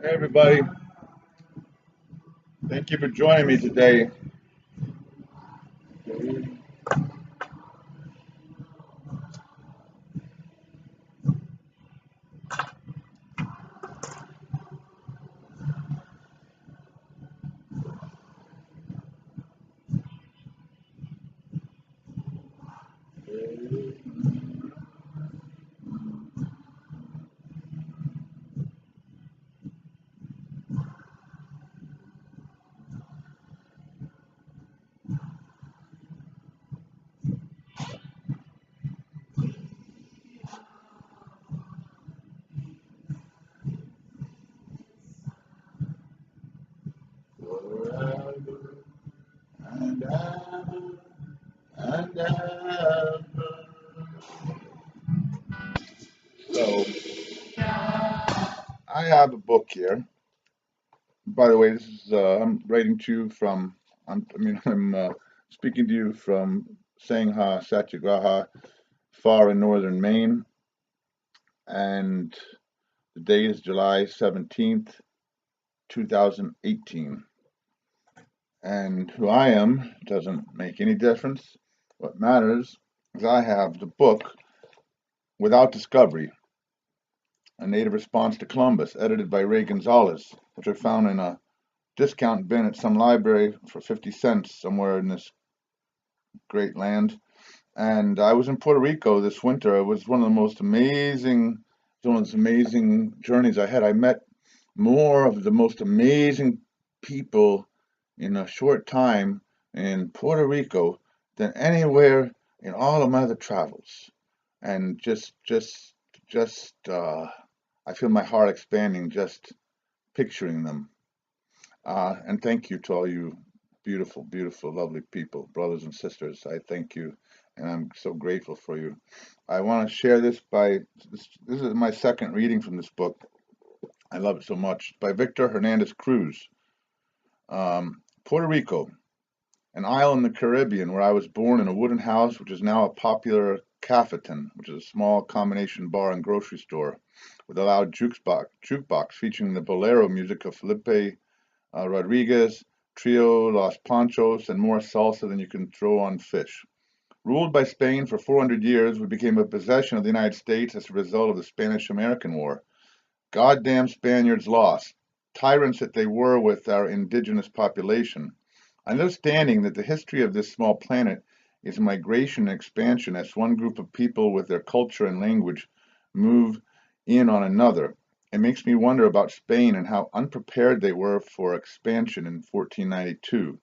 Hey everybody, thank you for joining me today. Forever and ever and ever. So, I have a book here. By the way, this is I'm writing to you from. I'm speaking to you from Sangha Satyagraha, far in northern Maine, and the date is July 17th, 2018. And who I am doesn't make any difference. What matters is I have the book Without Discovery, a native response to Columbus, edited by Ray Gonzalez, which I found in a discount bin at some library for 50 cents somewhere in this great land. And I was in Puerto Rico this winter. It was one of the most amazing, one of those amazing journeys I had. I met more of the most amazing people in a short time in Puerto Rico than anywhere in all of my other travels. And I feel my heart expanding just picturing them. And thank you to all you beautiful, beautiful, lovely people, brothers and sisters. I thank you, and I'm so grateful for you. I want to share this is my second reading from this book. I love it so much. By Victor Hernandez Cruz. Puerto Rico, an isle in the Caribbean where I was born in a wooden house, which is now a popular cafetin, which is a small combination bar and grocery store, with a loud jukebox featuring the bolero music of Felipe Rodriguez, Trio Los Panchos, and more salsa than you can throw on fish. Ruled by Spain for 400 years, we became a possession of the United States as a result of the Spanish-American War. Goddamn Spaniards lost, tyrants that they were with our indigenous population. Understanding that the history of this small planet is migration and expansion as one group of people with their culture and language move in on another, it makes me wonder about Spain and how unprepared they were for expansion in 1492.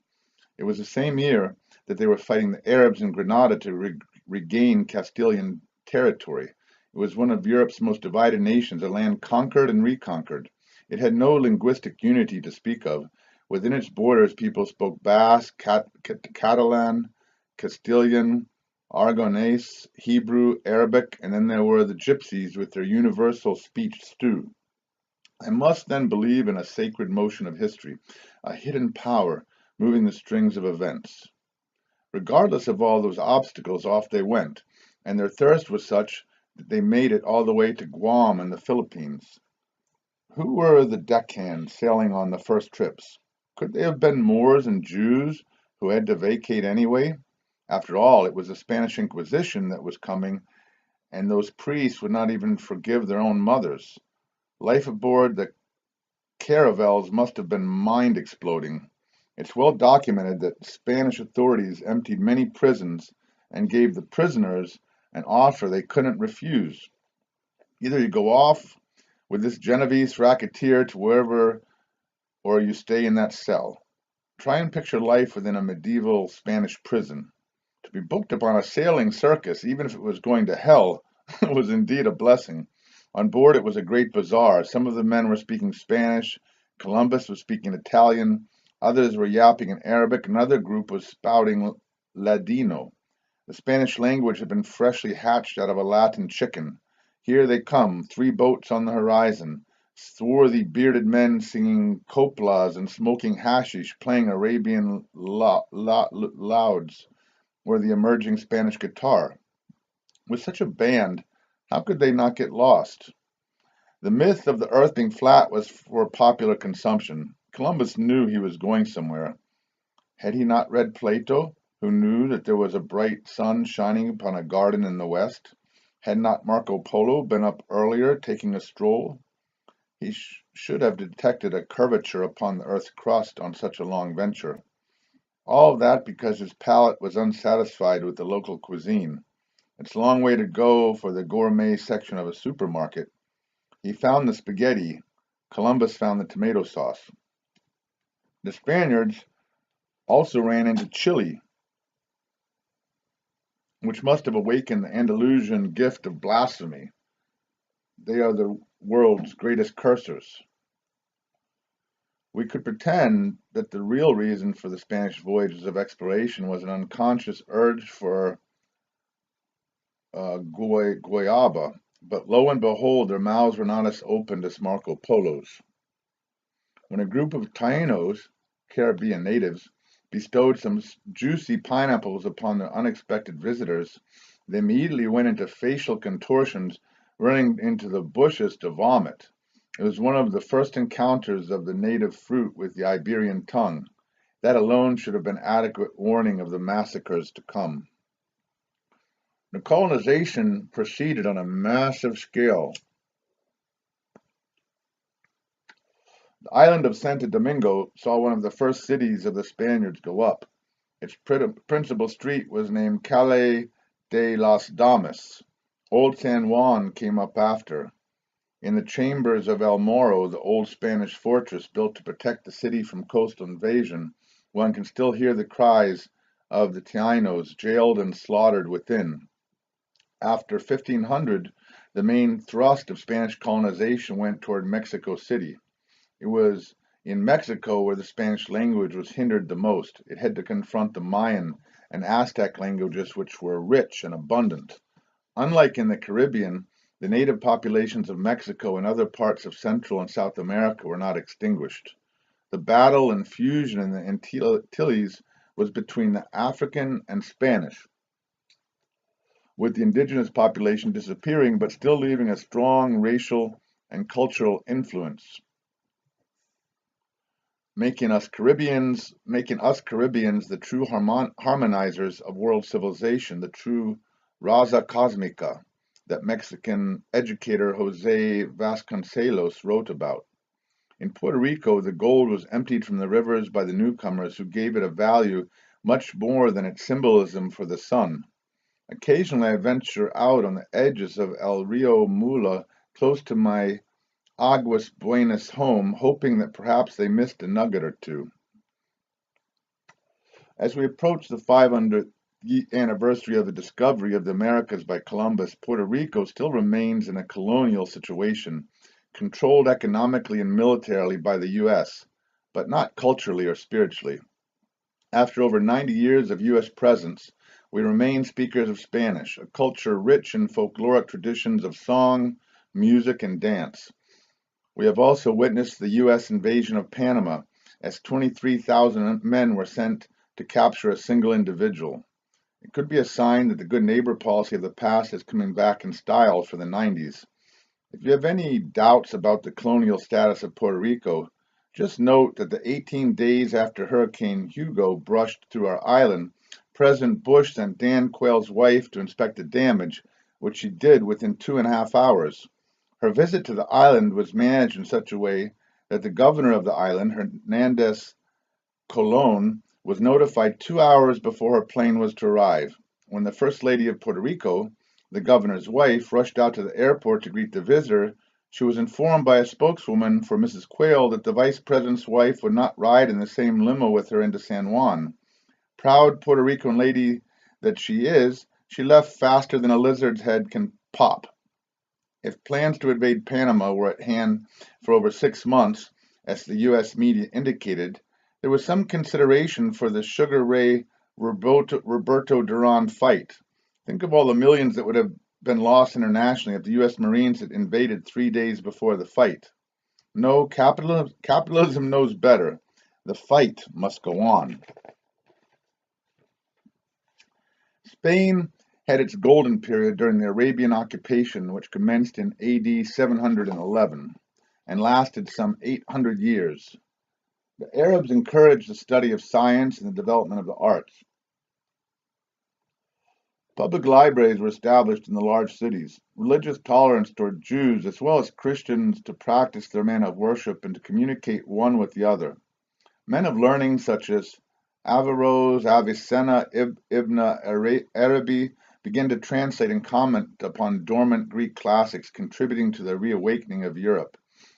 It was the same year that they were fighting the Arabs in Granada to regain Castilian territory. It was one of Europe's most divided nations, a land conquered and reconquered. It had no linguistic unity to speak of. Within its borders, people spoke Basque, Catalan, Castilian, Aragonese, Hebrew, Arabic, and then there were the Gypsies with their universal speech stew. I must then believe in a sacred motion of history, a hidden power moving the strings of events. Regardless of all those obstacles, off they went, and their thirst was such that they made it all the way to Guam and the Philippines. Who were the deckhands sailing on the first trips? Could they have been Moors and Jews who had to vacate anyway? After all, it was the Spanish Inquisition that was coming, and those priests would not even forgive their own mothers. Life aboard the caravels must have been mind-exploding. It's well documented that Spanish authorities emptied many prisons and gave the prisoners an offer they couldn't refuse. Either you go off with this Genovese racketeer to wherever or you stay in that cell. Try and picture life within a medieval Spanish prison. To be booked upon a sailing circus, even if it was going to hell, was indeed a blessing. On board it was a great bazaar. Some of the men were speaking Spanish, Columbus was speaking Italian, others were yapping in Arabic, another group was spouting Ladino. The Spanish language had been freshly hatched out of a Latin chicken. Here they come, 3 boats on the horizon, swarthy bearded men singing coplas and smoking hashish, playing Arabian lauds or the emerging Spanish guitar. With such a band, how could they not get lost? The myth of the earth being flat was for popular consumption. Columbus knew he was going somewhere. Had he not read Plato, who knew that there was a bright sun shining upon a garden in the west? Had not Marco Polo been up earlier taking a stroll? He should have detected a curvature upon the earth's crust on such a long venture. All of that because his palate was unsatisfied with the local cuisine. It's a long way to go for the gourmet section of a supermarket. He found the spaghetti. Columbus found the tomato sauce. The Spaniards also ran into chili, which must have awakened the Andalusian gift of blasphemy. They are the world's greatest cursors. We could pretend that the real reason for the Spanish voyages of exploration was an unconscious urge for guayaba, but lo and behold, their mouths were not as open as Marco Polo's. When a group of Tainos, Caribbean natives, bestowed some juicy pineapples upon their unexpected visitors, they immediately went into facial contortions, running into the bushes to vomit. It was one of the first encounters of the native fruit with the Iberian tongue. That alone should have been adequate warning of the massacres to come. The colonization proceeded on a massive scale. The island of Santo Domingo saw one of the first cities of the Spaniards go up. Its principal street was named Calle de las Damas. Old San Juan came up after. In the chambers of El Morro, the old Spanish fortress built to protect the city from coastal invasion, one can still hear the cries of the Tainos jailed and slaughtered within. After 1500, the main thrust of Spanish colonization went toward Mexico City. It was in Mexico where the Spanish language was hindered the most. It had to confront the Mayan and Aztec languages, which were rich and abundant. Unlike in the Caribbean, the native populations of Mexico and other parts of Central and South America were not extinguished. The battle and fusion in the Antilles was between the African and Spanish, with the indigenous population disappearing but still leaving a strong racial and cultural influence, making us Caribbeans the true harmonizers of world civilization, the true Raza Cosmica that Mexican educator Jose Vasconcelos wrote about. In Puerto Rico, the gold was emptied from the rivers by the newcomers who gave it a value much more than its symbolism for the sun. Occasionally I venture out on the edges of El Rio Mula, close to my Aguas Buenas home, hoping that perhaps they missed a nugget or two. As we approach the 500th anniversary of the discovery of the Americas by Columbus, Puerto Rico still remains in a colonial situation, controlled economically and militarily by the U.S., but not culturally or spiritually. After over 90 years of U.S. presence, we remain speakers of Spanish, a culture rich in folkloric traditions of song, music, and dance. We have also witnessed the U.S. invasion of Panama, as 23,000 men were sent to capture a single individual. It could be a sign that the good neighbor policy of the past is coming back in style for the 90s. If you have any doubts about the colonial status of Puerto Rico, just note that the 18 days after Hurricane Hugo brushed through our island, President Bush sent Dan Quayle's wife to inspect the damage, which she did within 2.5 hours. Her visit to the island was managed in such a way that the governor of the island, Hernandez Colon, was notified 2 hours before her plane was to arrive. When the First Lady of Puerto Rico, the governor's wife, rushed out to the airport to greet the visitor, She was informed by a spokeswoman for Mrs. Quayle that the vice president's wife would not ride in the same limo with her into San Juan. Proud Puerto Rican lady that she is, she left faster than a lizard's head can pop. If plans to invade Panama were at hand for over 6 months, as the U.S. media indicated, there was some consideration for the Sugar Ray Roberto Duran fight. Think of all the millions that would have been lost internationally if the U.S. Marines had invaded 3 days before the fight. No, capitalism knows better. The fight must go on. Spain had its golden period during the Arabian occupation, which commenced in AD 711 and lasted some 800 years. The Arabs encouraged the study of science and the development of the arts. Public libraries were established in the large cities. Religious tolerance toward Jews as well as Christians to practice their manner of worship and to communicate one with the other. Men of learning such as Averroes, Avicenna, Ibn Arabi began to translate and comment upon dormant Greek classics, contributing to the reawakening of Europe.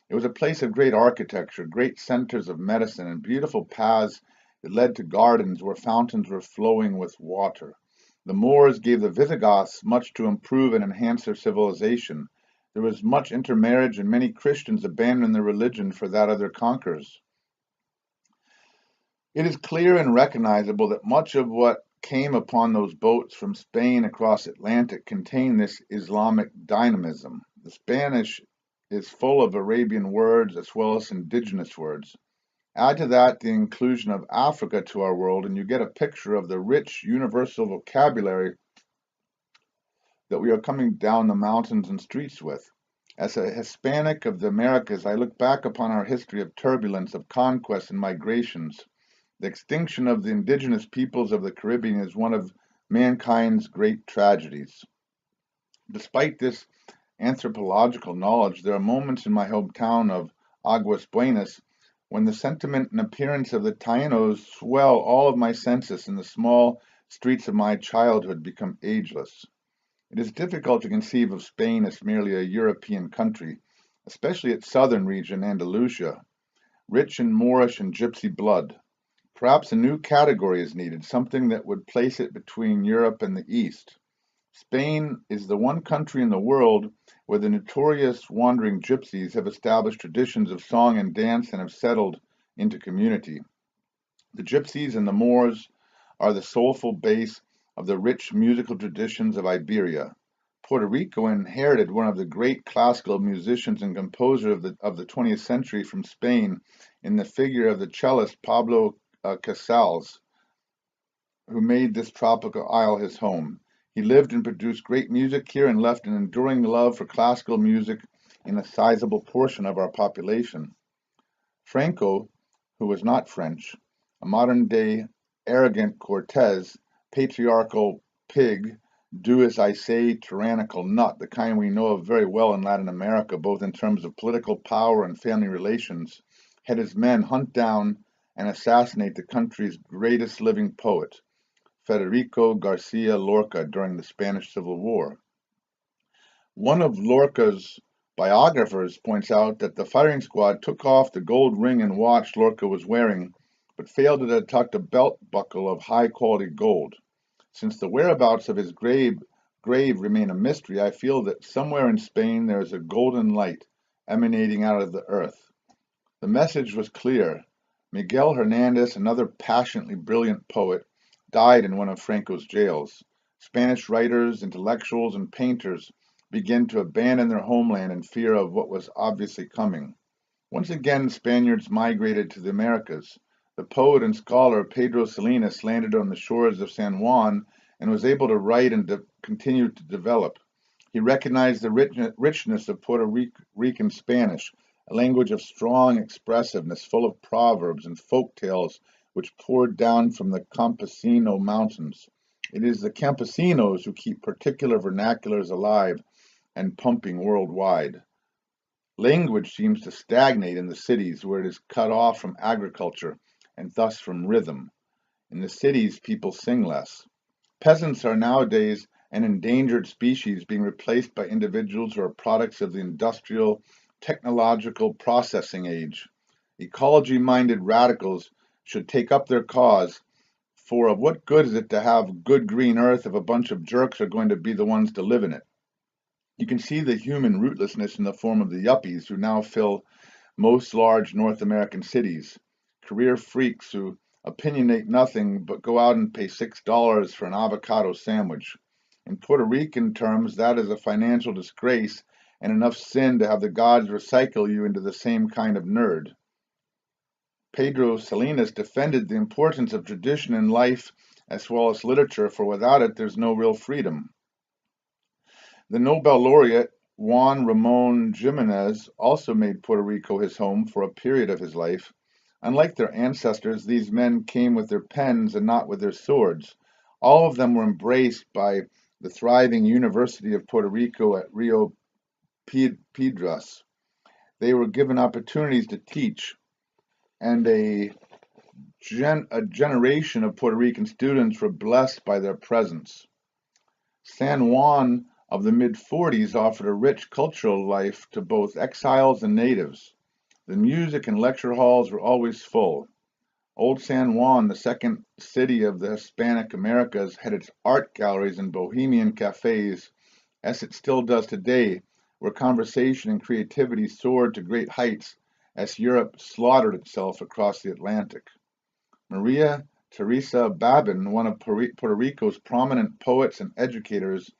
It was a place of great architecture, great centers of medicine, and beautiful paths that led to gardens where fountains were flowing with water. The Moors gave the Visigoths much to improve and enhance their civilization. There was much intermarriage, and many Christians abandoned their religion for that of their conquerors. It is clear and recognizable that much of what came upon those boats from Spain across the Atlantic contained this Islamic dynamism. The Spanish is full of Arabian words as well as indigenous words. Add to that the inclusion of Africa to our world, and you get a picture of the rich universal vocabulary that we are coming down the mountains and streets with. As a Hispanic of the Americas, I look back upon our history of turbulence, of conquest and migrations. The extinction of the indigenous peoples of the Caribbean is one of mankind's great tragedies. Despite this anthropological knowledge, there are moments in my hometown of Aguas Buenas when the sentiment and appearance of the Tainos swell all of my senses and the small streets of my childhood become ageless. It is difficult to conceive of Spain as merely a European country, especially its southern region, Andalusia, rich in Moorish and Gypsy blood. Perhaps a new category is needed, something that would place it between Europe and the East. Spain is the one country in the world where the notorious wandering gypsies have established traditions of song and dance and have settled into community. The gypsies and the Moors are the soulful base of the rich musical traditions of Iberia. Puerto Rico inherited one of the great classical musicians and composers of the 20th century from Spain in the figure of the cellist Pablo Casals, who made this tropical isle his home. He lived and produced great music here and left an enduring love for classical music in a sizable portion of our population. Franco, who was not French, a modern-day arrogant Cortez, patriarchal pig, do as I say, tyrannical nut, the kind we know of very well in Latin America, both in terms of political power and family relations, had his men hunt down and assassinate the country's greatest living poet, Federico Garcia Lorca, during the Spanish Civil War. One of Lorca's biographers points out that the firing squad took off the gold ring and watch Lorca was wearing, but failed to detect a belt buckle of high-quality gold. Since the whereabouts of his grave remain a mystery, I feel that somewhere in Spain there is a golden light emanating out of the earth. The message was clear. Miguel Hernandez, another passionately brilliant poet, died in one of Franco's jails. Spanish writers, intellectuals, and painters began to abandon their homeland in fear of what was obviously coming. Once again, Spaniards migrated to the Americas. The poet and scholar Pedro Salinas landed on the shores of San Juan and was able to write and continue to develop. He recognized the richness of Puerto Rican Spanish, a language of strong expressiveness, full of proverbs and folk tales which poured down from the Campesino mountains. It is the campesinos who keep particular vernaculars alive and pumping worldwide. Language seems to stagnate in the cities where it is cut off from agriculture and thus from rhythm. In the cities, people sing less. Peasants are nowadays an endangered species being replaced by individuals who are products of the industrial technological processing age. Ecology-minded radicals should take up their cause, for of what good is it to have good green earth if a bunch of jerks are going to be the ones to live in it? You can see the human rootlessness in the form of the yuppies who now fill most large North American cities, career freaks who opinionate nothing but go out and pay $6 for an avocado sandwich. In Puerto Rican terms, that is a financial disgrace and enough sin to have the gods recycle you into the same kind of nerd. Pedro Salinas defended the importance of tradition in life as well as literature, for without it there's no real freedom. The Nobel laureate Juan Ramon Jimenez also made Puerto Rico his home for a period of his life. Unlike their ancestors, these men came with their pens and not with their swords. All of them were embraced by the thriving University of Puerto Rico at Rio Piedras. They were given opportunities to teach, and a generation of Puerto Rican students were blessed by their presence. San Juan of the mid-40s offered a rich cultural life to both exiles and natives. The music and lecture halls were always full. Old San Juan, the second city of the Hispanic Americas, had its art galleries and bohemian cafes, as it still does today, where conversation and creativity soared to great heights as Europe slaughtered itself across the Atlantic. Maria Teresa Babin, one of Puerto Rico's prominent poets and educators,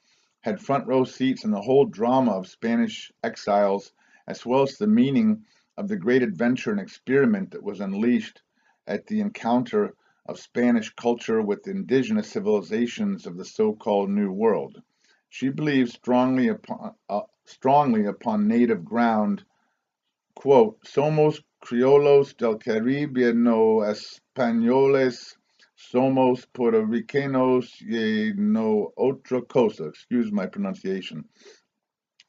had front row seats in the whole drama of Spanish exiles, as well as the meaning of the great adventure and experiment that was unleashed at the encounter of Spanish culture with indigenous civilizations of the so-called New World. She believes strongly upon native ground, quote, "Somos criollos del Caribe, no españoles, somos puertorriqueños y no otra cosa." Excuse my pronunciation.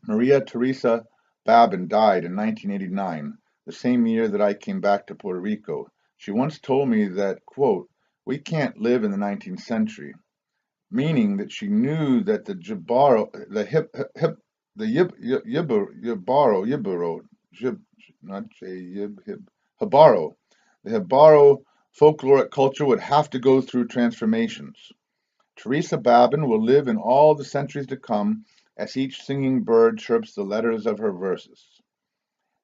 Maria Teresa Babin died in 1989, the same year that I came back to Puerto Rico. She once told me that, quote, "We can't live in the 19th century," meaning that she knew that the Jibaro, the hip, hip, the Hibaro, the Hibaro folkloric culture would have to go through transformations. Teresa Babin will live in all the centuries to come as each singing bird chirps the letters of her verses.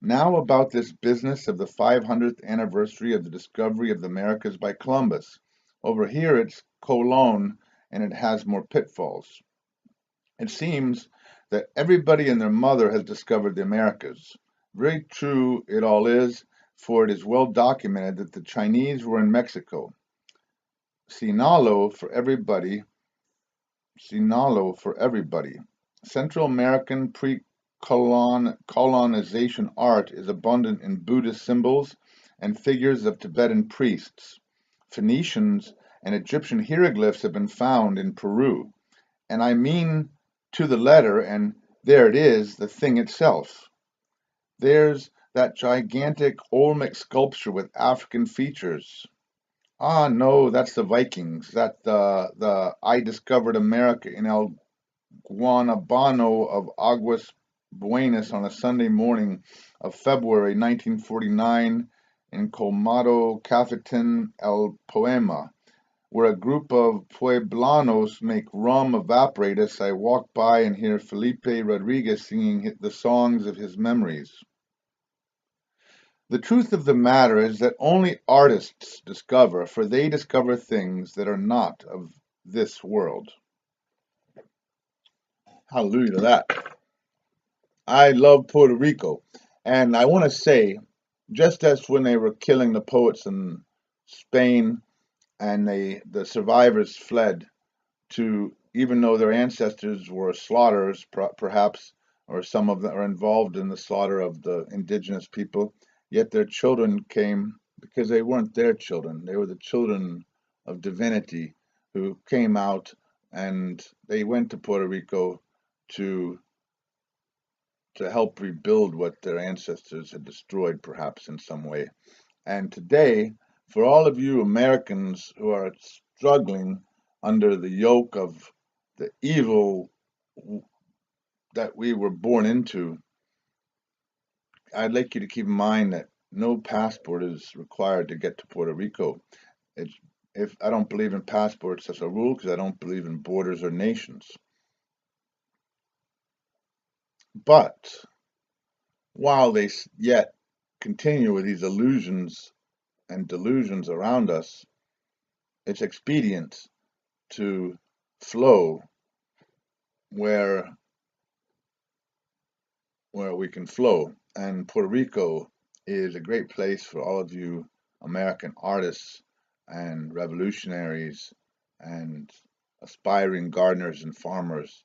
Now about this business of the 500th anniversary of the discovery of the Americas by Columbus. Over here it's Colon, and it has more pitfalls. It seems that everybody and their mother has discovered the Americas. Very true it all is, for it is well documented that the Chinese were in Mexico. Sinalo for everybody. Central American pre-colonization art is abundant in Buddhist symbols and figures of Tibetan priests. Phoenicians and Egyptian hieroglyphs have been found in Peru, and I mean to the letter, and there it is, the thing itself. There's that gigantic Olmec sculpture with African features. Ah, no, that's the Vikings. That the I discovered America in El Guanabano of Aguas Buenas on a Sunday morning of February 1949 in Colmado, Cafetin, El Poema, where a group of Pueblanos make rum evaporate as I walk by and hear Felipe Rodriguez singing the songs of his memories. The truth of the matter is that only artists discover, for they discover things that are not of this world. Hallelujah to that. I love Puerto Rico. And I want to say, just as when they were killing the poets in Spain and the survivors fled to, even though their ancestors were slaughterers, perhaps, or some of them are involved in the slaughter of the indigenous people, yet their children came because they weren't their children. They were the children of divinity who came out, and they went to Puerto Rico to help rebuild what their ancestors had destroyed, perhaps in some way. And today, for all of you Americans who are struggling under the yoke of the evil that we were born into, I'd like you to keep in mind that no passport is required to get to Puerto Rico. It's, if I don't believe in passports as a rule, because I don't believe in borders or nations. But while they yet continue with these illusions and delusions around us, it's expedient to flow where we can flow. And Puerto Rico is a great place for all of you American artists and revolutionaries and aspiring gardeners and farmers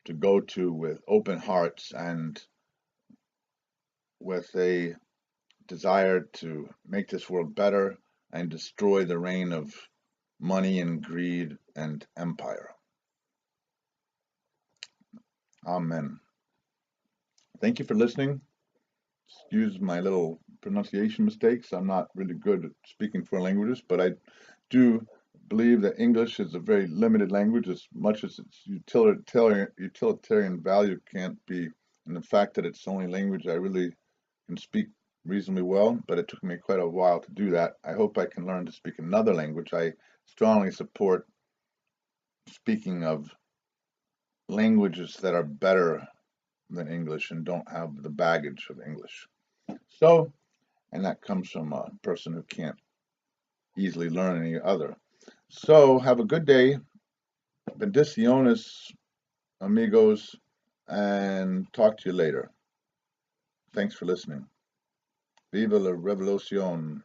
to go to with open hearts and with a desire to make this world better and destroy the reign of money and greed and empire. Amen. Thank you for listening. Excuse my little pronunciation mistakes. I'm not really good at speaking foreign languages, but I do believe that English is a very limited language as much as its utilitarian value can't be. And the fact that it's the only language I really can speak reasonably well, but it took me quite a while to do that. I hope I can learn to speak another language. I strongly support speaking of languages that are better than English and don't have the baggage of English. So, and that comes from a person who can't easily learn any other. So, have a good day. Bendiciones, amigos, and talk to you later. Thanks for listening. Viva la revolución.